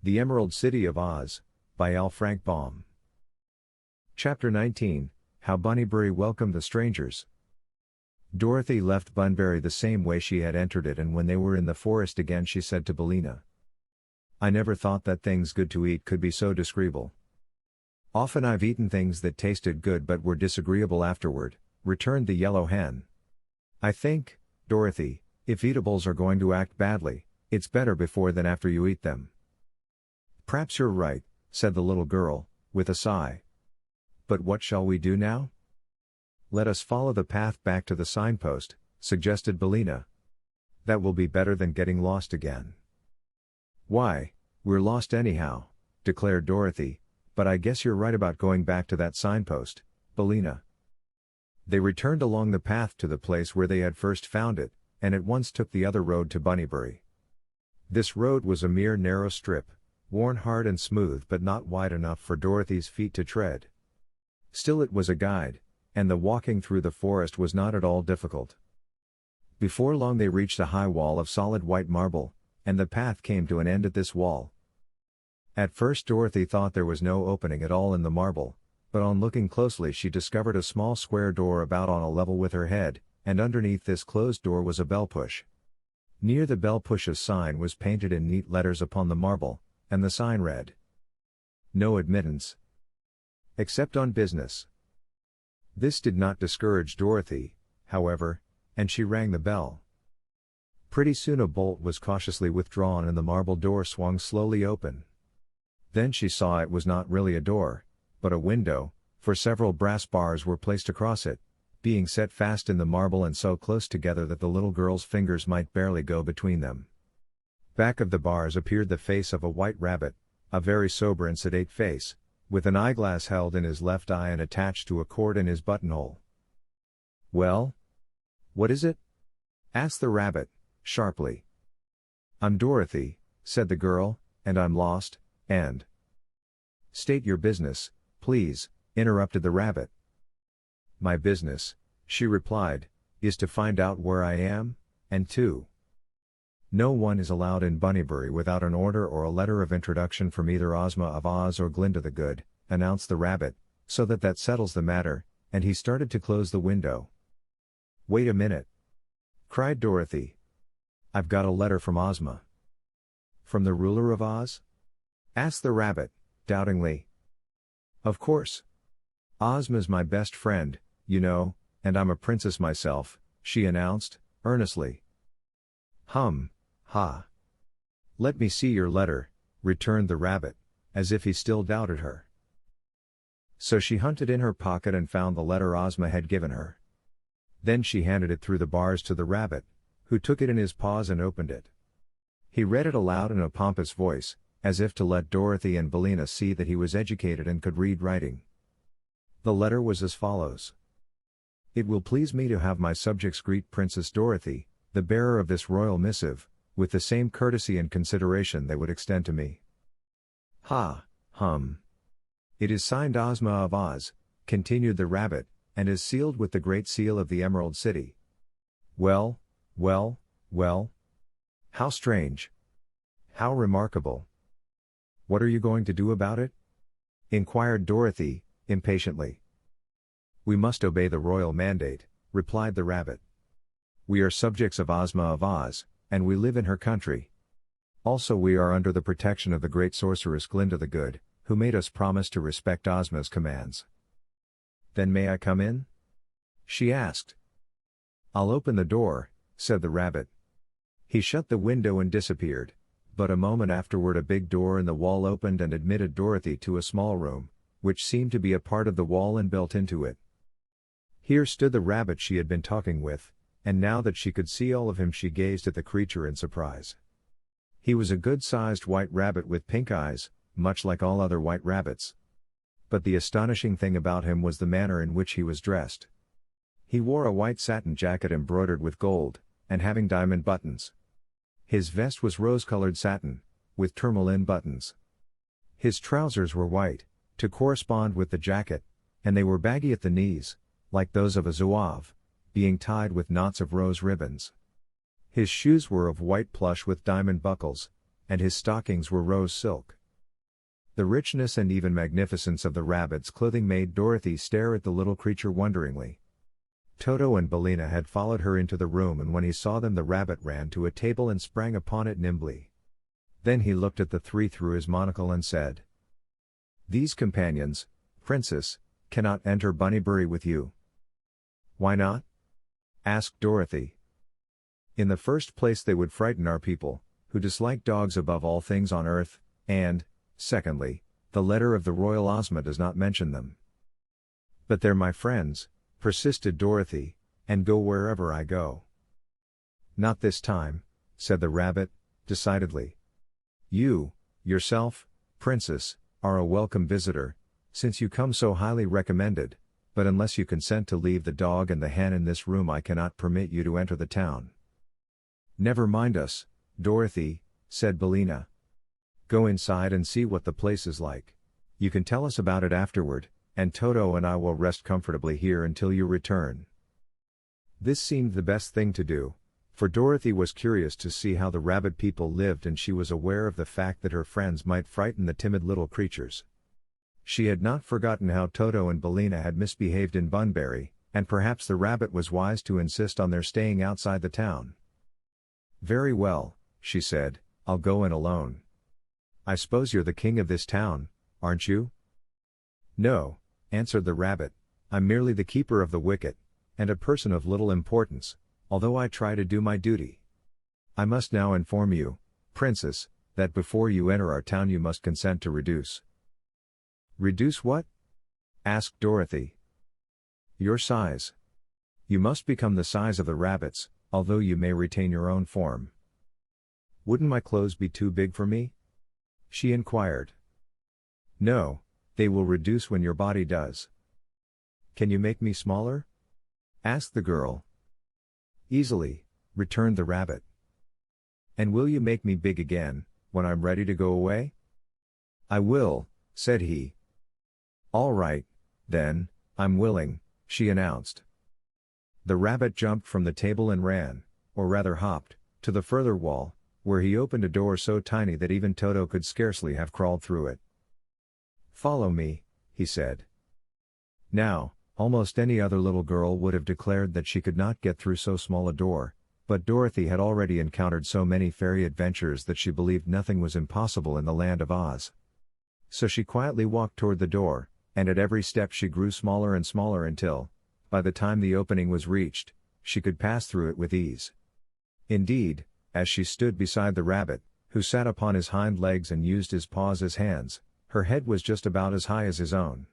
The Emerald City of Oz, by L. Frank Baum. Chapter 19, How Bunnybury Welcomed the Strangers. Dorothy left Bunbury the same way she had entered it, and when they were in the forest again she said to Billina, "I never thought that things good to eat could be so disagreeable." "Often I've eaten things that tasted good but were disagreeable afterward," returned the yellow hen. "I think, Dorothy, if eatables are going to act badly, it's better before than after you eat them." "P'raps you're right," said the little girl, with a sigh. "But what shall we do now?" "Let us follow the path back to the signpost," suggested Billina. "That will be better than getting lost again." "Why, we're lost anyhow," declared Dorothy, "but I guess you're right about going back to that signpost, Billina." They returned along the path to the place where they had first found it, and at once took the other road to Bunnybury. This road was a mere narrow strip, worn hard and smooth but not wide enough for Dorothy's feet to tread. Still it was a guide, and the walking through the forest was not at all difficult. Before long they reached a high wall of solid white marble, and the path came to an end at this wall. At first Dorothy thought there was no opening at all in the marble, but on looking closely she discovered a small square door about on a level with her head, and underneath this closed door was a bell push. Near the bell push a sign was painted in neat letters upon the marble, and the sign read, "No admittance. Except on business." This did not discourage Dorothy, however, and she rang the bell. Pretty soon a bolt was cautiously withdrawn and the marble door swung slowly open. Then she saw it was not really a door, but a window, for several brass bars were placed across it, being set fast in the marble and so close together that the little girl's fingers might barely go between them. Back of the bars appeared the face of a white rabbit, a very sober and sedate face, with an eyeglass held in his left eye and attached to a cord in his buttonhole. "Well? What is it?" asked the rabbit, sharply. "I'm Dorothy," said the girl, "and I'm lost, and—" "State your business, please," interrupted the rabbit. "My business," she replied, "is to find out where I am, and to—" "No one is allowed in Bunnybury without an order or a letter of introduction from either Ozma of Oz or Glinda the Good," announced the rabbit, "so that settles the matter," and he started to close the window. "Wait a minute!" cried Dorothy. "I've got a letter from Ozma." "From the ruler of Oz?" asked the rabbit, doubtingly. "Of course. Ozma's my best friend, you know, and I'm a princess myself," she announced, earnestly. Ha. "Let me see your letter," returned the rabbit, as if he still doubted her. So she hunted in her pocket and found the letter Ozma had given her. Then she handed it through the bars to the rabbit, who took it in his paws and opened it. He read it aloud in a pompous voice, as if to let Dorothy and Billina see that he was educated and could read writing. The letter was as follows. "It will please me to have my subjects greet Princess Dorothy, the bearer of this royal missive, with the same courtesy and consideration they would extend to me." "It is signed Ozma of Oz," continued the rabbit, "and is sealed with the Great Seal of the Emerald City." Well. How strange. How remarkable. "What are you going to do about it?" inquired Dorothy, impatiently. "We must obey the royal mandate," replied the rabbit. "We are subjects of Ozma of Oz, and we live in her country. Also we are under the protection of the great sorceress Glinda the Good, who made us promise to respect Ozma's commands." "Then may I come in?" she asked. "I'll open the door," said the rabbit. He shut the window and disappeared, but a moment afterward a big door in the wall opened and admitted Dorothy to a small room, which seemed to be a part of the wall and built into it. Here stood the rabbit she had been talking with, and now that she could see all of him she gazed at the creature in surprise. He was a good-sized white rabbit with pink eyes, much like all other white rabbits. But the astonishing thing about him was the manner in which he was dressed. He wore a white satin jacket embroidered with gold, and having diamond buttons. His vest was rose-colored satin, with tourmaline buttons. His trousers were white, to correspond with the jacket, and they were baggy at the knees, like those of a zouave, being tied with knots of rose ribbons. His shoes were of white plush with diamond buckles, and his stockings were rose silk. The richness and even magnificence of the rabbit's clothing made Dorothy stare at the little creature wonderingly. Toto and Billina had followed her into the room, and when he saw them the rabbit ran to a table and sprang upon it nimbly. Then he looked at the three through his monocle and said, "These companions, Princess, cannot enter Bunnybury with you." "Why not?" asked Dorothy. "In the first place they would frighten our people, who dislike dogs above all things on earth, and, secondly, the letter of the royal Ozma does not mention them." "But they're my friends," persisted Dorothy, "and go wherever I go." "Not this time," said the rabbit, decidedly. "You, yourself, Princess, are a welcome visitor, since you come so highly recommended, but unless you consent to leave the dog and the hen in this room I cannot permit you to enter the town." "Never mind us, Dorothy," said Billina. "Go inside and see what the place is like. You can tell us about it afterward, and Toto and I will rest comfortably here until you return." This seemed the best thing to do, for Dorothy was curious to see how the rabbit people lived, and she was aware of the fact that her friends might frighten the timid little creatures. She had not forgotten how Toto and Billina had misbehaved in Bunbury, and perhaps the rabbit was wise to insist on their staying outside the town. "Very well," she said, "I'll go in alone. I suppose you're the king of this town, aren't you?" "No," answered the rabbit, "I'm merely the keeper of the wicket, and a person of little importance, although I try to do my duty. I must now inform you, Princess, that before you enter our town you must consent to reduce." "Reduce what?" asked Dorothy. "Your size. You must become the size of the rabbits, although you may retain your own form." "Wouldn't my clothes be too big for me?" she inquired. "No, they will reduce when your body does." "Can you make me smaller?" asked the girl. "Easily," returned the rabbit. "And will you make me big again, when I'm ready to go away?" "I will," said he. "All right, then, I'm willing," she announced. The rabbit jumped from the table and ran, or rather hopped, to the further wall, where he opened a door so tiny that even Toto could scarcely have crawled through it. "Follow me," he said. Now, almost any other little girl would have declared that she could not get through so small a door, but Dorothy had already encountered so many fairy adventures that she believed nothing was impossible in the land of Oz. So she quietly walked toward the door, and at every step she grew smaller and smaller until, by the time the opening was reached, she could pass through it with ease. Indeed, as she stood beside the rabbit, who sat upon his hind legs and used his paws as hands, her head was just about as high as his own.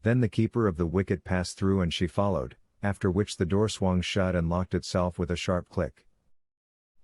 Then the keeper of the wicket passed through and she followed, after which the door swung shut and locked itself with a sharp click.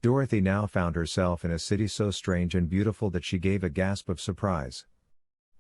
Dorothy now found herself in a city so strange and beautiful that she gave a gasp of surprise.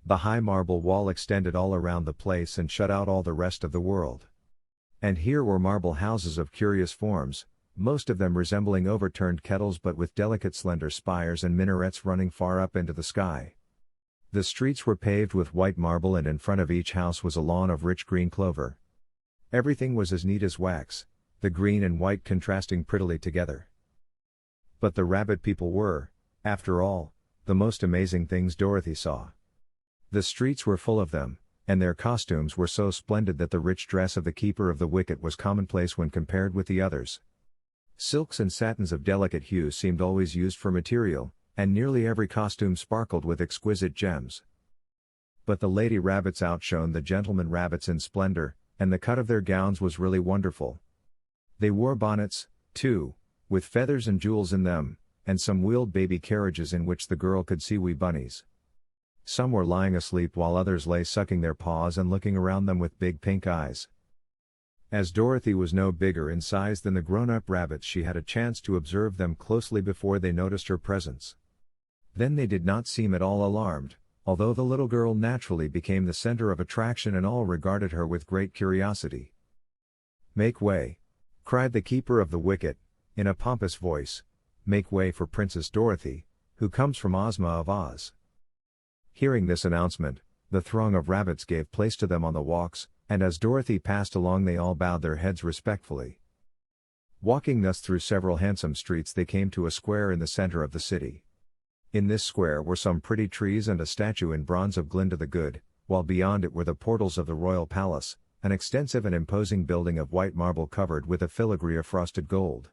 The high marble wall extended all around the place and shut out all the rest of the world. And here were marble houses of curious forms, most of them resembling overturned kettles but with delicate slender spires and minarets running far up into the sky. The streets were paved with white marble and in front of each house was a lawn of rich green clover. Everything was as neat as wax, the green and white contrasting prettily together. But the rabbit people were, after all, the most amazing things Dorothy saw. The streets were full of them, and their costumes were so splendid that the rich dress of the keeper of the wicket was commonplace when compared with the others. Silks and satins of delicate hues seemed always used for material, and nearly every costume sparkled with exquisite gems. But the lady rabbits outshone the gentlemen rabbits in splendor, and the cut of their gowns was really wonderful. They wore bonnets, too, with feathers and jewels in them, and some wheeled baby carriages in which the girl could see wee bunnies. Some were lying asleep while others lay sucking their paws and looking around them with big pink eyes. As Dorothy was no bigger in size than the grown-up rabbits, she had a chance to observe them closely before they noticed her presence. Then they did not seem at all alarmed, although the little girl naturally became the center of attraction and all regarded her with great curiosity. "Make way!" cried the keeper of the wicket, in a pompous voice. "Make way for Princess Dorothy, who comes from Ozma of Oz." Hearing this announcement, the throng of rabbits gave place to them on the walks, and as Dorothy passed along they all bowed their heads respectfully. Walking thus through several handsome streets they came to a square in the center of the city. In this square were some pretty trees and a statue in bronze of Glinda the Good, while beyond it were the portals of the royal palace, an extensive and imposing building of white marble covered with a filigree of frosted gold.